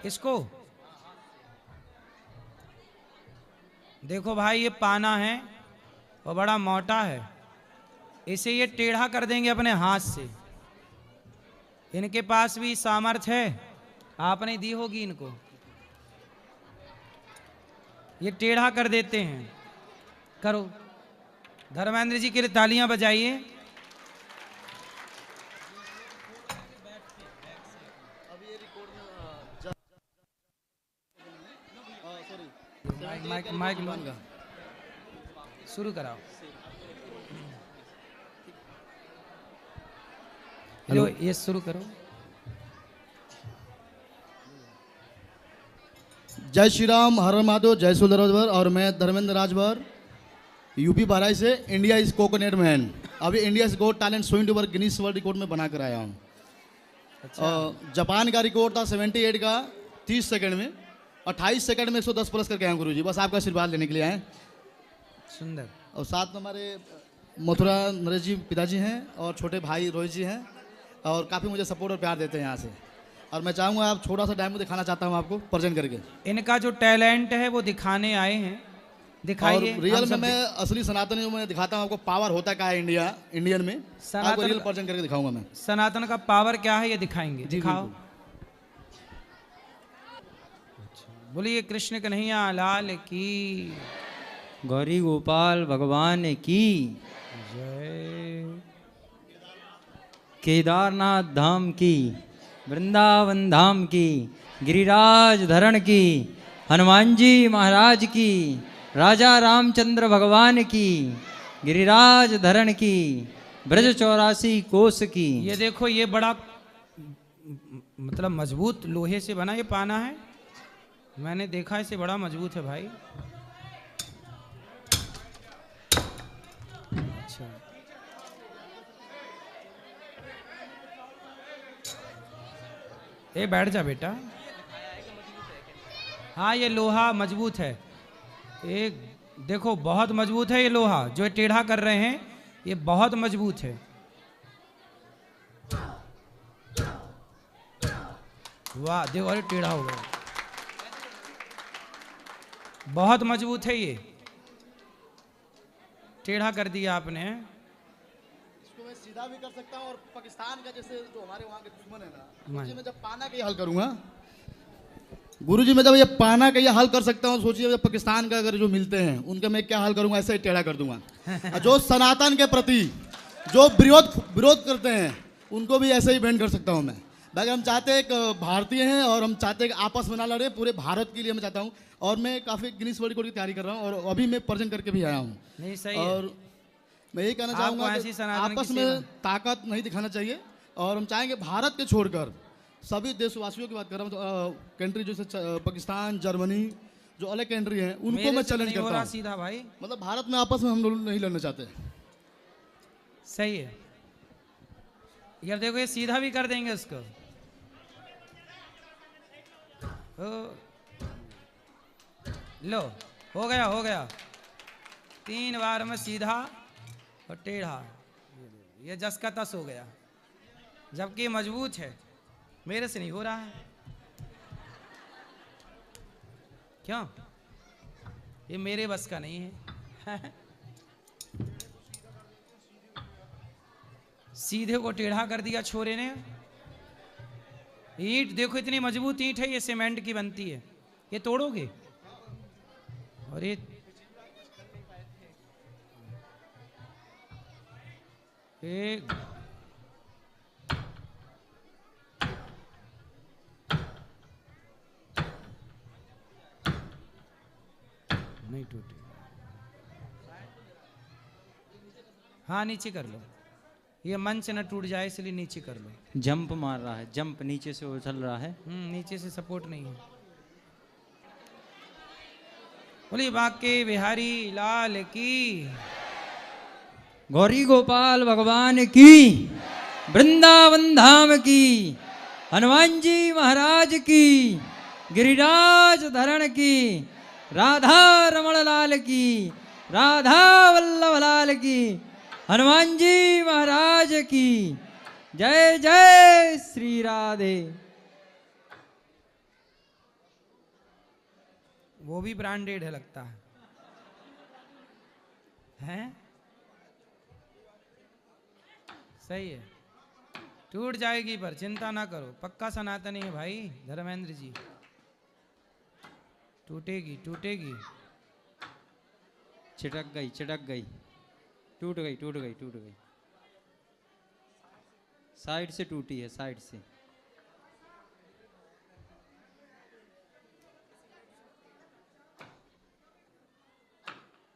इसको देखो भाई, ये पाना है और बड़ा मोटा है, इसे ये टेढ़ा कर देंगे अपने हाथ से। इनके पास भी सामर्थ्य है, आपने दी होगी इनको, ये टेढ़ा कर देते हैं। करो, धर्मेंद्र जी के लिए तालियां बजाइए। माइक माइक लो, शुरू कराओ। हेलो, ये शुरू करो। जय श्री राम, हर हर महादेव, जय सुंदरवर। और मैं धर्मेंद्र राजभर, यूपी बहराइच से। इंडिया इज कोकोनट मैन, अभी India is got talent show into Guinness world record में बना कर आया हूँ। अच्छा। जापान का रिकॉर्ड था 78 का 30 सेकंड में, 28 सेकंड में 110 प्लस करके आए गुरु जी। बस आपका आशीर्वाद लेने के लिए आए। सुंदर। और साथ में हमारे मथुरा नरेश जी पिताजी हैं और छोटे भाई रोहित जी हैं, और काफ़ी मुझे सपोर्ट और प्यार देते हैं यहाँ से। और मैं चाहूँगा आप छोटा सा डेमो दिखाना चाहता हूँ आपको प्रेजेंट करके। इनका जो टैलेंट है वो दिखाने आए हैं, दिखाइए। और रियल में मैं असली सनातन में दिखाता हूँ आपको पावर होता क्या है इंडियन में। आपको रियल प्रेजेंट करके दिखाऊंगा मैं। सनातन का पावर क्या है ये दिखाएंगे, दिखाओ। बोलिए कृष्ण कन्हैया लाल की, गौरी गोपाल भगवान की जय। केदारनाथ धाम की, वृंदावन धाम की, गिरिराज धरण की, हनुमान जी महाराज की, राजा रामचंद्र भगवान की, गिरिराज धरण की, ब्रज 84 कोस की। ये देखो, ये बड़ा मतलब मजबूत लोहे से बना ये पाना है, मैंने देखा इसे, बड़ा मजबूत है भाई। अच्छा, ए बैठ जा बेटा। हाँ, ये लोहा मजबूत है, एक देखो बहुत मजबूत है ये लोहा जो ये टेढ़ा कर रहे हैं, ये बहुत मजबूत है। वाह, देखो, अरे टेढ़ा हो गया, बहुत मजबूत है ये, टेढ़ा कर दिया आपने। इसको मैं सीधा भी कर सकता हूँ, और पाकिस्तान का जैसे जो हमारे वहाँ के दुश्मन है ना, मैं जब पाना का ये हल करूँगा गुरुजी, मैं जब ये पाना का ये हल कर सकता हूँ, सोचिए जब पाकिस्तान का अगर जो मिलते हैं उनका मैं क्या हल करूँगा, ऐसे ही टेढ़ा कर दूंगा। जो सनातन के प्रति जो विरोध करते हैं उनको भी ऐसे ही बैंड कर सकता हूँ मैं। बाकी हम चाहते हैं, एक भारतीय हैं और हम चाहते हैं कि आपस में ना लड़े, पूरे भारत के लिए मैं चाहता हूँ। और मैं काफ़ी गिनीज वर्ल्ड रिकॉर्ड की तैयारी कर रहा हूँ, और अभी मैं प्रेजेंट करके भी आया हूँ। नहीं, सही और है। मैं यही कहना चाहूँगा कि आपस में ताकत नहीं दिखाना चाहिए, और हम चाहेंगे भारत के छोड़कर सभी देशवासियों की बात कर रहा हूँ, कंट्री जैसे पाकिस्तान, जर्मनी, जो अलग कंट्री हैं उनको मैं चैलेंज करता हूँ सीधा भाई, मतलब भारत में आपस में हम लोग नहीं लड़ना चाहते। सही है यार। देखो, ये सीधा भी कर देंगे उसको। लो, हो गया हो गया, 3 बार में सीधा और टेढ़ा, ये जस का तस हो गया, जबकि मजबूत है। मेरे से नहीं हो रहा है, क्यों? ये मेरे बस का नहीं है। सीधे को टेढ़ा कर दिया छोरे ने। ईंट देखो, इतनी मजबूत ईंट है, ये सीमेंट की बनती है, ये तोड़ोगे? और ये एक नहीं टूटी। हाँ, नीचे कर लो, ये मंच न टूट जाए इसलिए नीचे कर लो। जंप मार रहा है, जंप नीचे से उछल रहा है। नीचे से सपोर्ट नहीं है। बोलिए बाके बिहारी लाल की, गौरी गोपाल भगवान की, वृंदावन धाम की, हनुमान जी महाराज की, गिरिराज धरण की, राधा रमण लाल की, राधा वल्लभ लाल की, हनुमान जी महाराज की जय। जय श्री राधे। वो भी ब्रांडेड है लगता है, हैं? सही है, टूट जाएगी पर चिंता ना करो, पक्का सनातनी है भाई धर्मेंद्र जी, टूटेगी टूटेगी। छिटक गई, छिटक गई, टूट गई, टूट गई, टूट गई। साइड से टूटी है, साइड से।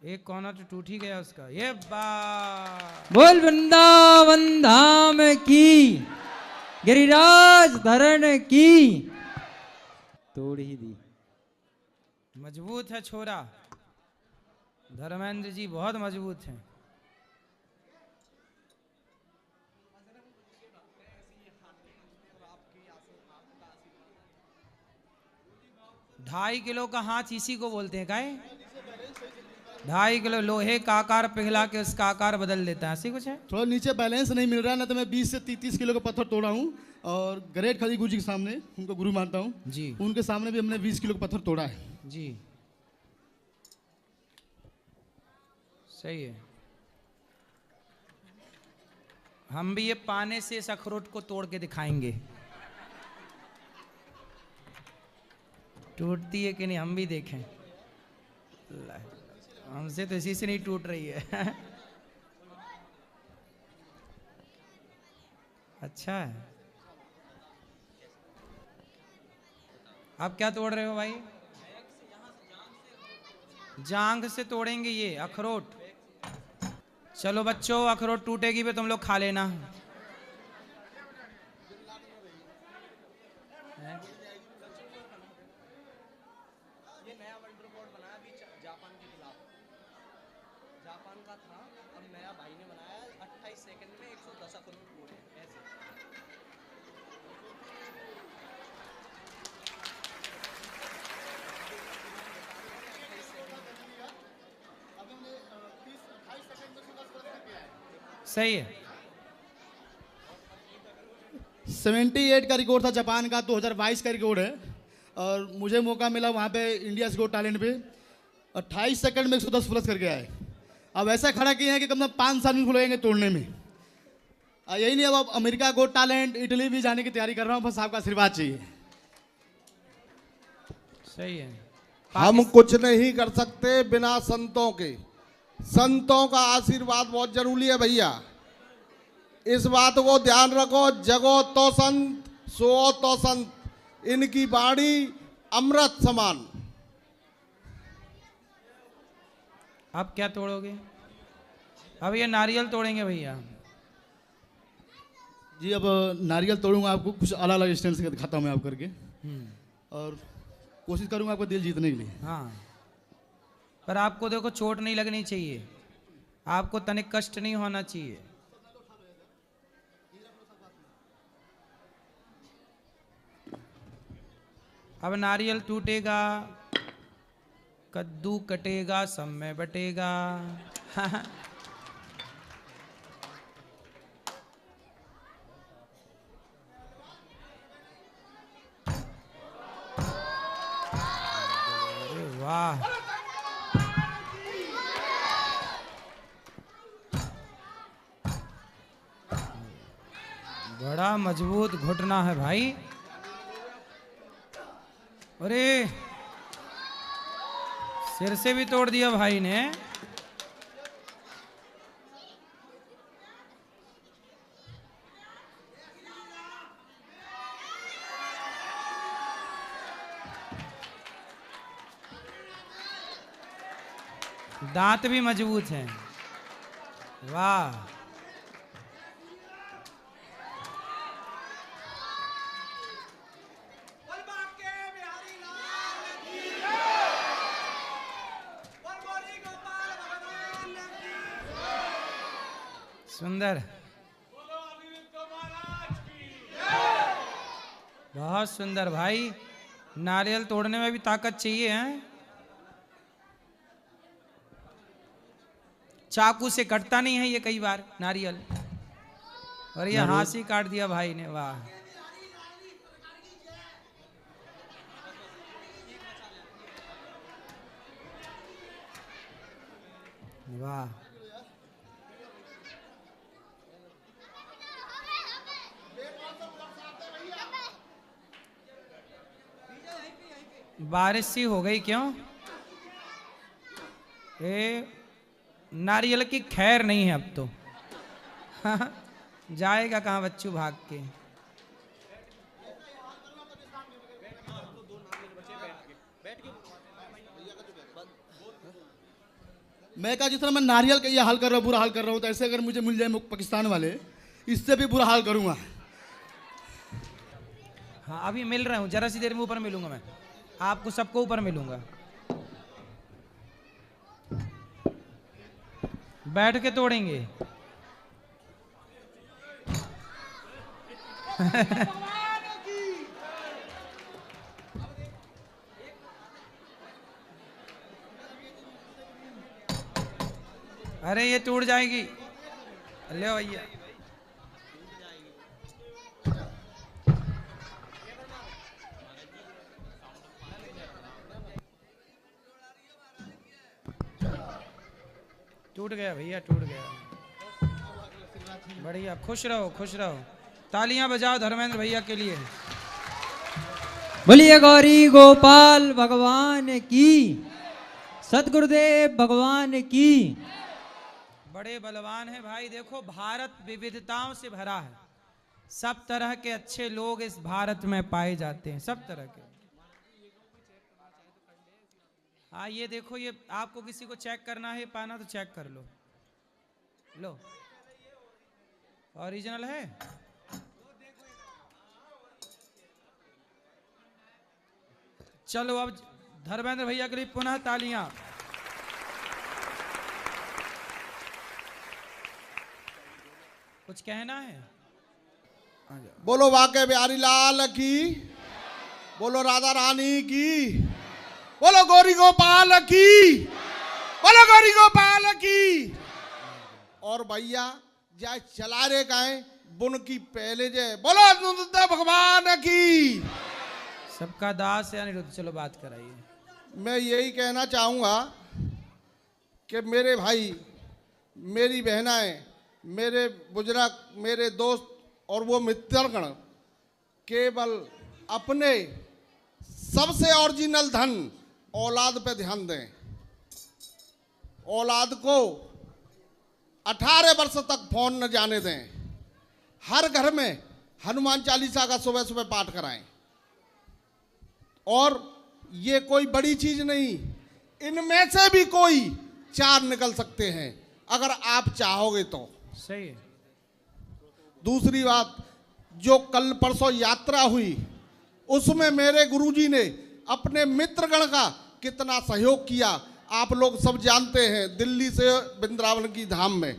एक कोना तो टूट ही गया उसका। ये बात बोल वृंदावन धाम की, गिरिराज धरण की। तोड़ ही दी। मजबूत है छोरा, धर्मेंद्र जी बहुत मजबूत हैं। ढाई किलो का हाथ इसी को बोलते हैं, काहे? 2.5 किलो लोहे का आकार पिघला के उसका आकार बदल देता है, ऐसी कुछ है। थोड़ा नीचे बैलेंस नहीं मिल रहा है ना, तो मैं 20 से 30 किलो का पत्थर तोड़ा हूँ। और ग्रेट खली गुरु जी के सामने, उनको गुरु मानता हूँ जी, उनके सामने भी हमने 20 किलो का पत्थर तोड़ा है जी। सही है। हम भी ये पाने से इस अखरोट को तोड़ के दिखाएंगे, टूटती है कि नहीं हम भी देखें। हमसे तो इसी से नहीं टूट रही है। अच्छा है। आप क्या तोड़ रहे हो भाई? जांघ से तोड़ेंगे ये अखरोट। चलो बच्चों, अखरोट टूटेगी भी तुम लोग खा लेना। ये नया वर्ल्ड रिकॉर्ड बनाया अभी जापान के खिलाफ। जापान का था, अब नया भाई ने बनाया 28 सेकंड में 110 अखरोट तोड़े ऐसे। सही है। 78 का रिकॉर्ड था जापान का, 2022 का रिकॉर्ड है। और मुझे मौका मिला वहाँ पे इंडिया गॉट टैलेंट पे 28 सेकंड में 110 प्लस करके आए। अब ऐसा खड़ा किए हैं कि कम से कम 5 साल में लगेंगे तोड़ने में। यही नहीं, अब अमेरिका गॉट टैलेंट, इटली भी जाने की तैयारी कर रहा हूँ, बस आपका आशीर्वाद चाहिए। सही है। हम कुछ नहीं कर सकते बिना संतों के। संतों का आशीर्वाद बहुत जरूरी है भैया, इस बात को ध्यान रखो। जगो तो संत, सो तो संत, इनकी वाणी अमृत समान। आप क्या तोड़ोगे? अब ये नारियल तोड़ेंगे भैया जी। अब नारियल तोड़ूंगा, आपको कुछ अलग अलग स्टैंड से दिखाता हूँ मैं आप करके, और कोशिश करूंगा आपका दिल जीतने के लिए। हाँ, पर आपको देखो चोट नहीं लगनी चाहिए, आपको तनिक कष्ट नहीं होना चाहिए। अब नारियल टूटेगा, कद्दू कटेगा, सब में बटेगा। अरे वाह, बड़ा मजबूत घुटना है भाई। अरे सिर से भी तोड़ दिया भाई ने। दांत भी मजबूत हैं, वाह। सुंदर, बहुत सुंदर भाई। नारियल तोड़ने में भी ताकत चाहिए हैं। चाकू से कटता नहीं है ये कई बार नारियल, और ये हाथ से काट दिया भाई ने, वाह। वाह, बारिश सी हो गई क्यों? ए, नारियल की खैर नहीं है अब तो। जाएगा कहाँ बच्चू भाग के। मैं कहा जिस तरह मैं नारियल का ये हाल कर रहा हूँ, बुरा हाल कर रहा हूँ, तो ऐसे अगर मुझे मिल जाए पाकिस्तान वाले, इससे भी बुरा हाल करूंगा। हाँ अभी मिल रहा हूँ, जरा सी देर में ऊपर मिलूंगा मैं आपको, सबको ऊपर मिलूंगा। बैठ के तोड़ेंगे। अरे ये टूट जाएगी, ले भैया। टूट गया भैया, टूट गया। बढ़िया, खुश रहो खुश रहो। तालियां बजाओ धर्मेंद्र भैया के लिए। बोलिए गौरी गोपाल भगवान की, सतगुरुदेव भगवान की। बड़े बलवान है भाई। देखो भारत विविधताओं से भरा है, सब तरह के अच्छे लोग इस भारत में पाए जाते हैं, सब तरह के। हाँ ये देखो, ये आपको किसी को चेक करना है पाना तो चेक कर लो। लो ओरिजिनल है। चलो अब धर्मेंद्र भैया के लिए पुनः तालियां। कुछ कहना है? बोलो वाके बिहारी लाल की, बोलो राधा रानी की, बोलो गौरी गोपाल की, बोलो गौरी गोपाल की। और भैया जय चला रे गाय बुन की पहले जय, बोलो अनुरुद्ध भगवान की। सबका दास है अनिरुद्ध। चलो बात कराइए। मैं यही कहना चाहूँगा कि मेरे भाई, मेरी बहनाएं, मेरे बुजुर्ग, मेरे दोस्त और वो मित्रगण केवल अपने सबसे ओरिजिनल धन औलाद पे ध्यान दें। औलाद को 18 वर्ष तक फोन न जाने दें। हर घर में हनुमान चालीसा का सुबह सुबह पाठ कराएं। और ये कोई बड़ी चीज नहीं, इनमें से भी कोई 4 निकल सकते हैं अगर आप चाहोगे तो। सही है। दूसरी बात, जो कल परसों यात्रा हुई उसमें मेरे गुरुजी ने अपने मित्रगण का कितना सहयोग किया आप लोग सब जानते हैं। दिल्ली से वृंदावन की धाम में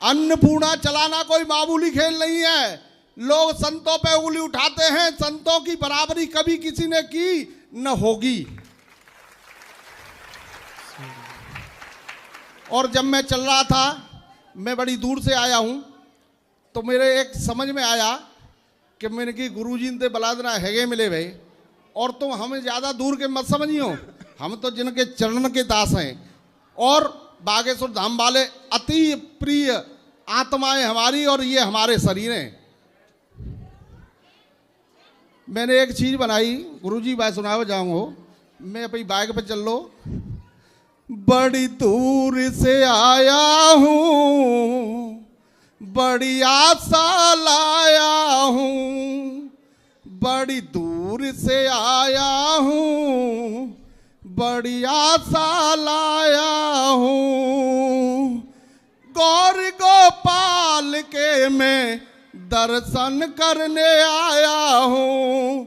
अन्नपूर्णा चलाना कोई मामूली खेल नहीं है। लोग संतों पे उंगली उठाते हैं, संतों की बराबरी कभी किसी ने की न होगी। और जब मैं चल रहा था, मैं बड़ी दूर से आया हूं, तो मेरे एक समझ में आया कि मैंने कि गुरुजी ने बलादना हैगे मिले भाई, और तुम हमें ज़्यादा दूर के मत समझियो, हम तो जिनके चरण के दास हैं और बागेश्वर धाम वाले अति प्रिय आत्माएं हमारी, और ये हमारे शरीर हैं। मैंने एक चीज़ बनाई, गुरुजी बात सुनाओ जाऊँ, मैं अपनी बाइक पे चल लो। बड़ी दूर से आया हूँ, बड़ी आशा लाया हूँ, बड़ी दूर से आया हूँ, बड़ी आशा लाया हूँ। गौर गोपाल के मैं दर्शन करने आया हूँ,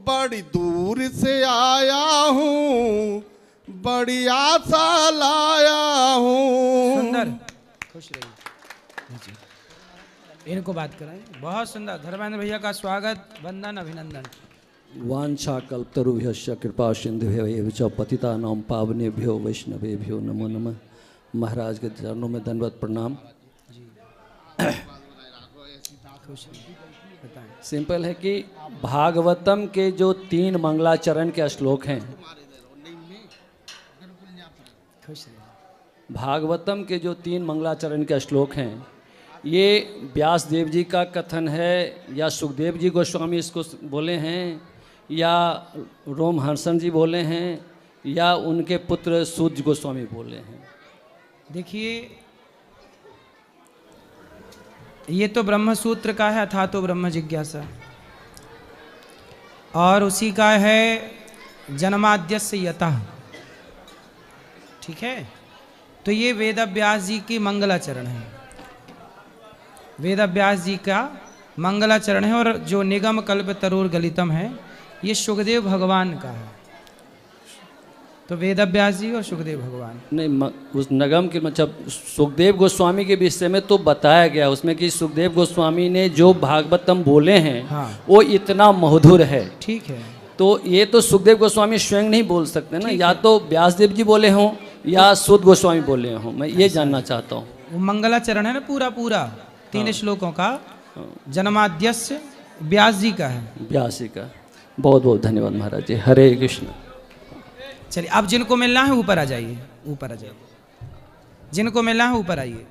बड़ी दूर से आया हूँ, बड़ी आशा लाया हूँ। सुंदर, खुश रहिए। इनको बात कराएं। बहुत सुंदर। धर्मेंद्र भैया का स्वागत, वंदन, अभिनंदन। वांछा कल्पतरुभ्यश्च कृपा सिंधुभ्यैव च पतितानां पावनेभ्यो वैष्णवेभ्यो नमो नमः। महाराज के चरणों में दंडवत प्रणाम। सिंपल है कि भागवतम के जो 3 मंगलाचरण के श्लोक हैं, खुश रहिए। भागवतम के जो 3 मंगलाचरण के श्लोक हैं, ये व्यास देव जी का कथन है या सुखदेव जी गोस्वामी इसको बोले हैं या रोमहर्षण जी बोले हैं या उनके पुत्र सूत गोस्वामी बोले हैं? देखिए, ये तो ब्रह्म सूत्र का है, अथा तो ब्रह्म जिज्ञासा, और उसी का है जन्माद्यस्य यतः। ठीक है, तो ये वेद व्यास जी की मंगलाचरण है, वेद व्यास जी का मंगलाचरण है। और जो निगम कल्प तरुर गलितम है, ये सुखदेव भगवान का है। तो वेद व्यास जी और सुखदेव भगवान। नहीं, उस नगम के मतलब सुखदेव गोस्वामी के विषय में तो बताया गया उसमें कि सुखदेव गोस्वामी ने जो भागवतम बोले हैं, हाँ, वो इतना मधुर है। ठीक है, तो ये तो सुखदेव गोस्वामी स्वयं नहीं बोल सकते ना, या तो व्यासदेव जी बोले हों या सूत गोस्वामी बोले हों। मैं ये जानना चाहता हूँ। वो मंगलाचरण है ना, पूरा पूरा 3 श्लोकों का जन्माद्यस्य व्यास जी का है। व्यास जी का बहुत बहुत धन्यवाद महाराज जी। हरे कृष्ण। चलिए, अब जिनको मिलना है ऊपर आ जाइए, ऊपर आ जाइए, जिनको मिलना है ऊपर आइए।